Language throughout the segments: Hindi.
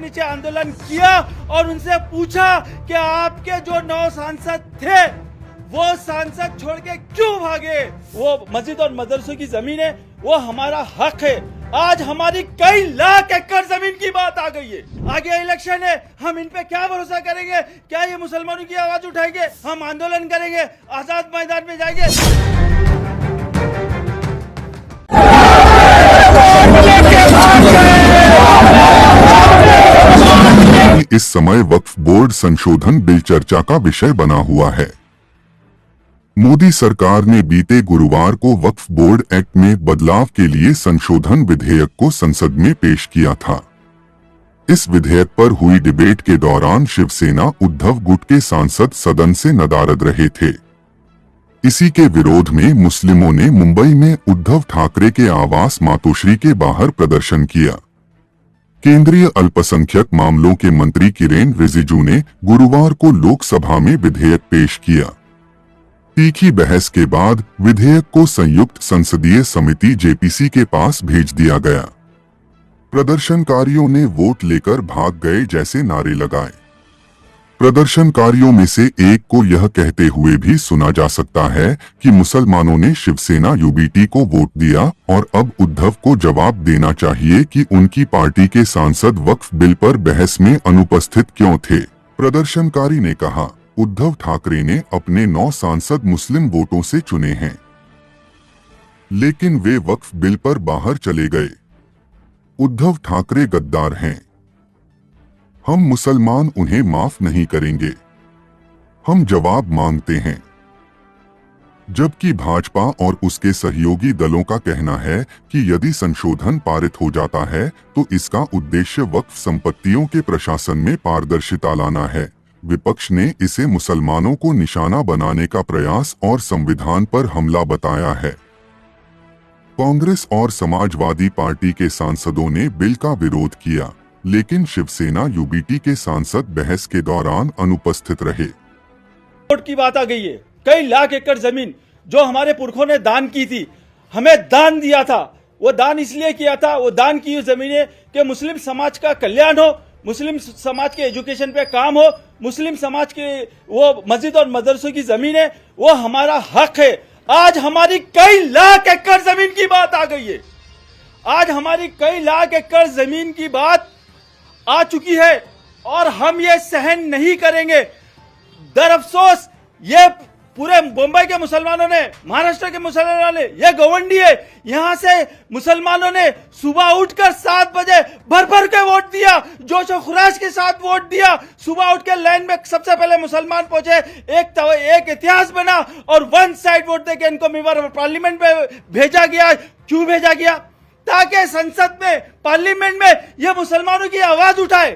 नीचे आंदोलन किया और उनसे पूछा कि आपके जो 9 सांसद थे वो सांसद छोड़ के क्यों भागे। वो मस्जिद और मदरसों की जमीन है, वो हमारा हक है। आज हमारी कई लाख एकड़ जमीन की बात आ गई है। आगे इलेक्शन है, हम इन पे क्या भरोसा करेंगे? क्या ये मुसलमानों की आवाज उठाएंगे? हम आंदोलन करेंगे, आजाद मैदान में जाएंगे। इस समय वक्फ बोर्ड संशोधन बिल चर्चा का विषय बना हुआ है। मोदी सरकार ने बीते गुरुवार को वक्फ बोर्ड एक्ट में बदलाव के लिए संशोधन विधेयक को संसद में पेश किया था। इस विधेयक पर हुई डिबेट के दौरान शिवसेना उद्धव गुट के सांसद सदन से नदारद रहे थे। इसी के विरोध में मुस्लिमों ने मुंबई में उद्धव ठाकरे के आवास मातोश्री के बाहर प्रदर्शन किया। केंद्रीय अल्पसंख्यक मामलों के मंत्री किरेन रिजिजू ने गुरुवार को लोकसभा में विधेयक पेश किया। तीखी बहस के बाद विधेयक को संयुक्त संसदीय समिति जेपीसी के पास भेज दिया गया। प्रदर्शनकारियों ने वोट लेकर भाग गए जैसे नारे लगाए। प्रदर्शनकारियों में से एक को यह कहते हुए भी सुना जा सकता है कि मुसलमानों ने शिवसेना यूबीटी को वोट दिया और अब उद्धव को जवाब देना चाहिए कि उनकी पार्टी के सांसद वक्फ बिल पर बहस में अनुपस्थित क्यों थे। प्रदर्शनकारी ने कहा, उद्धव ठाकरे ने अपने 9 सांसद मुस्लिम वोटों से चुने हैं, लेकिन वे वक्फ बिल पर बाहर चले गए। उद्धव ठाकरे गद्दार हैं। हम मुसलमान उन्हें माफ नहीं करेंगे। हम जवाब मांगते हैं। जबकि भाजपा और उसके सहयोगी दलों का कहना है कि यदि संशोधन पारित हो जाता है तो इसका उद्देश्य वक्फ संपत्तियों के प्रशासन में पारदर्शिता लाना है। विपक्ष ने इसे मुसलमानों को निशाना बनाने का प्रयास और संविधान पर हमला बताया है। कांग्रेस और समाजवादी पार्टी के सांसदों ने बिल का विरोध किया, लेकिन शिवसेना यूबीटी के सांसद बहस के दौरान अनुपस्थित रहे। वोट की बात आ गई है। कई लाख एकड़ जमीन जो हमारे पुरखों ने दान की थी, हमें दान दिया था, वो दान इसलिए किया था, वो दान की जमीनें कि मुस्लिम समाज का कल्याण हो, मुस्लिम समाज के एजुकेशन पे काम हो, मुस्लिम समाज के वो मस्जिद और मदरसों की जमीन है, वो हमारा हक है। आज हमारी कई लाख एकड़ जमीन की बात आ गई है। आज हमारी कई लाख एकड़ जमीन की बात आ चुकी है और हम ये सहन नहीं करेंगे। दर अफसोस ये पूरे मुंबई के मुसलमानों ने, महाराष्ट्र के मुसलमानों ने, ये गवंडी है, यहां से मुसलमानों ने सुबह उठकर 7 बजे भर भर के वोट दिया, जोश और खुराश के साथ वोट दिया। सुबह उठ के लाइन में सबसे पहले मुसलमान पहुंचे, एक इतिहास बना और वन साइड वोट देके इनको मेंबर पार्लियामेंट में भेजा गया। क्यों भेजा गया? ताकि संसद में, पार्लियामेंट में ये मुसलमानों की आवाज उठाए।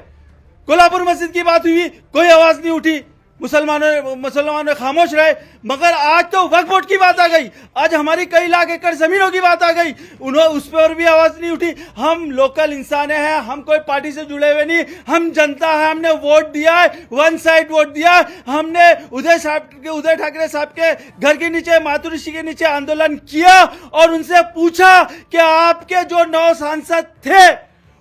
कोल्हापुर मस्जिद की बात हुई, कोई आवाज नहीं उठी, मुसलमानों खामोश रहे। मगर आज तो वक्फ बोर्ड की बात आ गई, आज हमारी कई लाख एकड़ जमीनों की बात आ गई, उस पर भी आवाज नहीं उठी। हम लोकल इंसान हैं, हम कोई पार्टी से जुड़े हुए नहीं, हम जनता है, हमने वोट दिया है, वन साइड वोट दिया। हमने उद्धव ठाकरे साहब के घर के नीचे, मातोश्री के नीचे आंदोलन किया और उनसे पूछा कि आपके जो 9 सांसद थे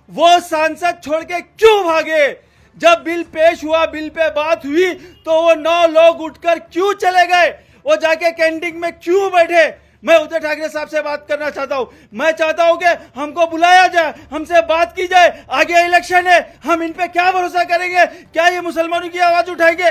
वो सांसद छोड़ के क्यों भागे। जब बिल पेश हुआ, बिल पे बात हुई, तो वो 9 लोग उठकर क्यों चले गए, वो जाके कैंटीन में क्यों बैठे। मैं उद्धव ठाकरे साहब से बात करना चाहता हूं। मैं चाहता हूं कि हमको बुलाया जाए, हमसे बात की जाए। आगे इलेक्शन है, हम इन पे क्या भरोसा करेंगे? क्या ये मुसलमानों की आवाज उठाएंगे?